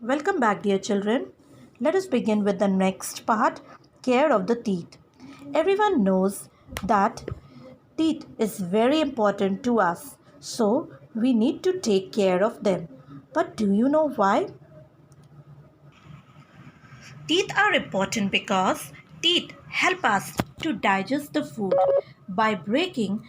Welcome back, dear children. Let us begin with the next part, care of the teeth. Everyone knows that teeth is very important to us, so we need to take care of them. But do you know why? Teeth are important because teeth help us to digest the food by breaking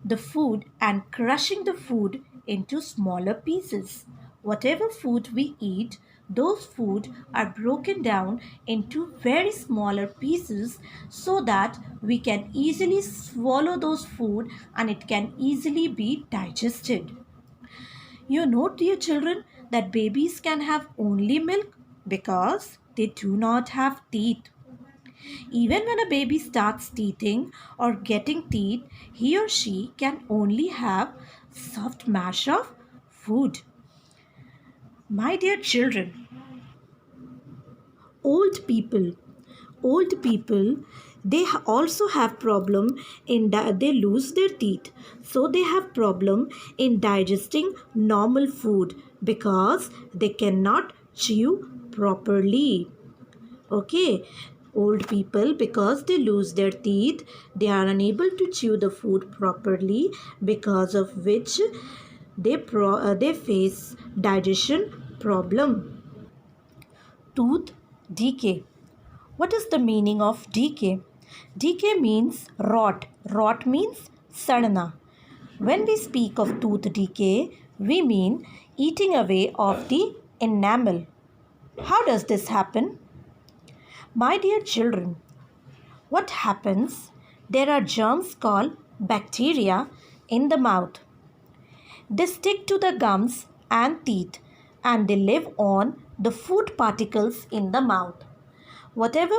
the food and crushing the food into smaller pieces. Whatever food we eat, those food are broken down into very smaller pieces so that we can easily swallow those food and it can easily be digested. You know, dear children, that babies can have only milk because they do not have teeth. Even when a baby starts teething or getting teeth, he or she can only have soft mash of food. My dear children, old people, old people, they also have problem in they lose their teeth, so they have problem in digesting normal food because they cannot chew properly. Okay, old people, because they lose their teeth, they are unable to chew the food properly, because of which they face digestion problem. Tooth decay. What is the meaning of decay? Decay means rot. Rot means sadna. When we speak of tooth decay, we mean eating away of the enamel. How does this happen? My dear children, what happens? There are germs called bacteria in the mouth. They stick to the gums and teeth and they live on the food particles in the mouth. Whatever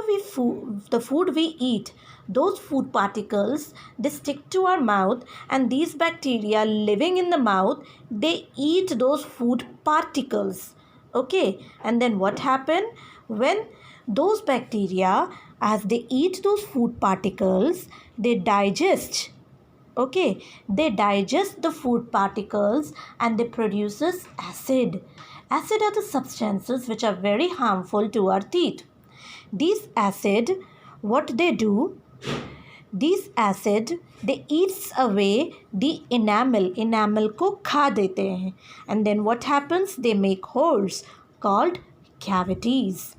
the food we eat, those food particles, they stick to our mouth, and these bacteria living in the mouth, they eat those food particles. Okay, and then what happen when those bacteria, as they eat those food particles, they digest. Okay, they digest the food particles and they produces acid. Acid are the substances which are very harmful to our teeth. These acid, what they do, these acid, they eats away the enamel को खा देते हैं, and then what happens, they make holes called cavities.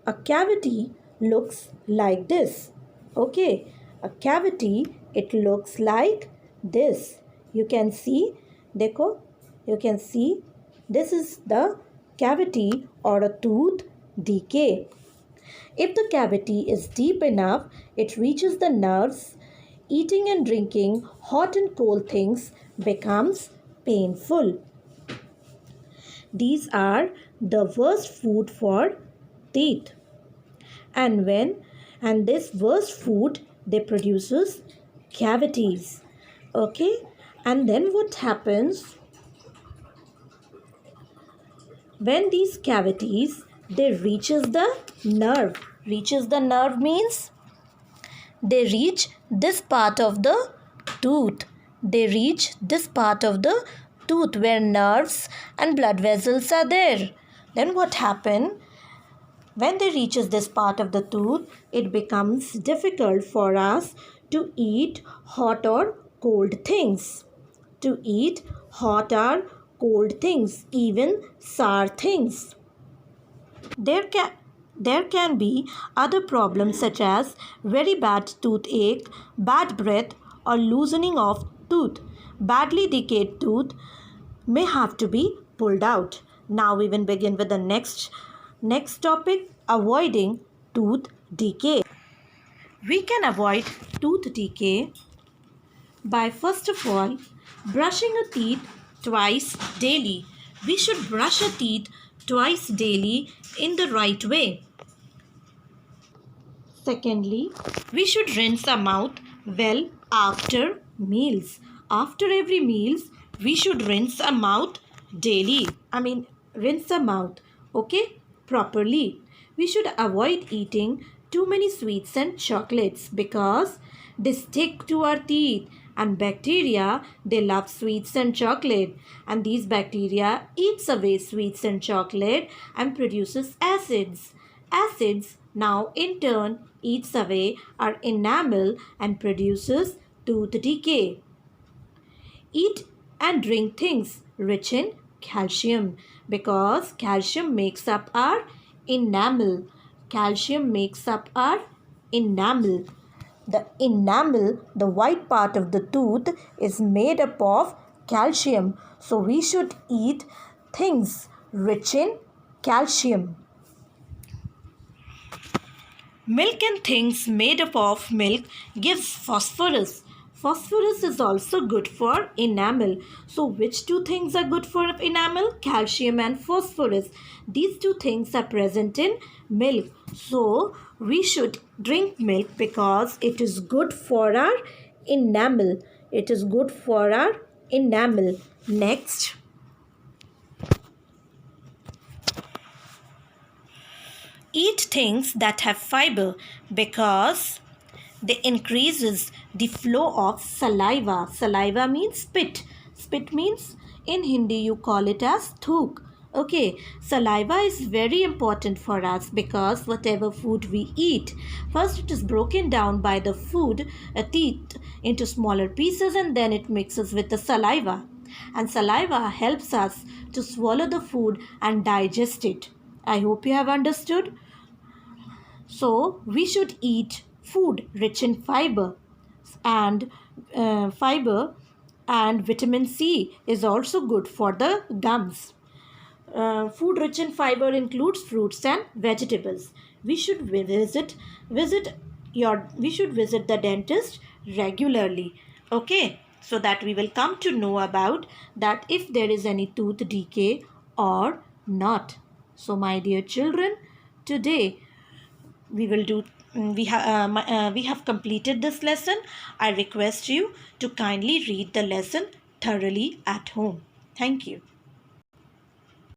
A cavity looks like this. Okay, a cavity, it looks like this. You can see, देखो, you can see, this is the cavity or a tooth decay. If the cavity is deep enough, it reaches the nerves. Eating and drinking hot and cold things becomes painful. These are the worst food for teeth. And this worst food, they produces cavities. Okay, and then what happens when these cavities, they reaches the nerve means they reach this part of the tooth. They reach this part of the tooth where nerves and blood vessels are there. Then what happen? When they reaches this part of the tooth, it becomes difficult for us to eat hot or cold things. To eat hot or cold things, even sour things. There can be other problems such as very bad toothache, bad breath, or loosening of tooth. Badly decayed tooth may have to be pulled out. Now we will begin with the next topic, avoiding tooth decay. We can avoid tooth decay by, first of all, brushing our teeth twice daily. We should brush our teeth twice daily in the right way. Secondly, we should rinse our mouth well after meals. After every meals, we should rinse our mouth daily. Rinse our mouth, okay, properly. We should avoid eating too many sweets and chocolates because they stick to our teeth And bacteria, they love sweets and chocolate. And these bacteria eats away sweets and chocolate and produces acids. Acids now in turn eats away our enamel and produces tooth decay. Eat and drink things rich in calcium because calcium makes up our enamel. Calcium makes up our enamel. The enamel, the white part of the tooth, is made up of calcium. So we should eat things rich in calcium. Milk and things made up of milk gives phosphorus. Phosphorus is also good for enamel. So which two things are good for enamel? Calcium and phosphorus. These two things are present in milk. So we should drink milk because it is good for our enamel. It is good for our enamel. Next. Eat things that have fiber because they increases the flow of saliva. Saliva means spit. Spit means in Hindi you call it as thuk. Okay, saliva is very important for us because whatever food we eat, first it is broken down by the food teeth into smaller pieces and then it mixes with the saliva. And saliva helps us to swallow the food and digest it. I hope you have understood. So we should eat food rich in and fiber and vitamin C is also good for the gums. Food rich in fiber includes fruits and vegetables. We should we should visit the dentist regularly. Okay, so that we will come to know about that if there is any tooth decay or not. So my dear children, today we will do we have completed this lesson. I request you to kindly read the lesson thoroughly at home. Thank you.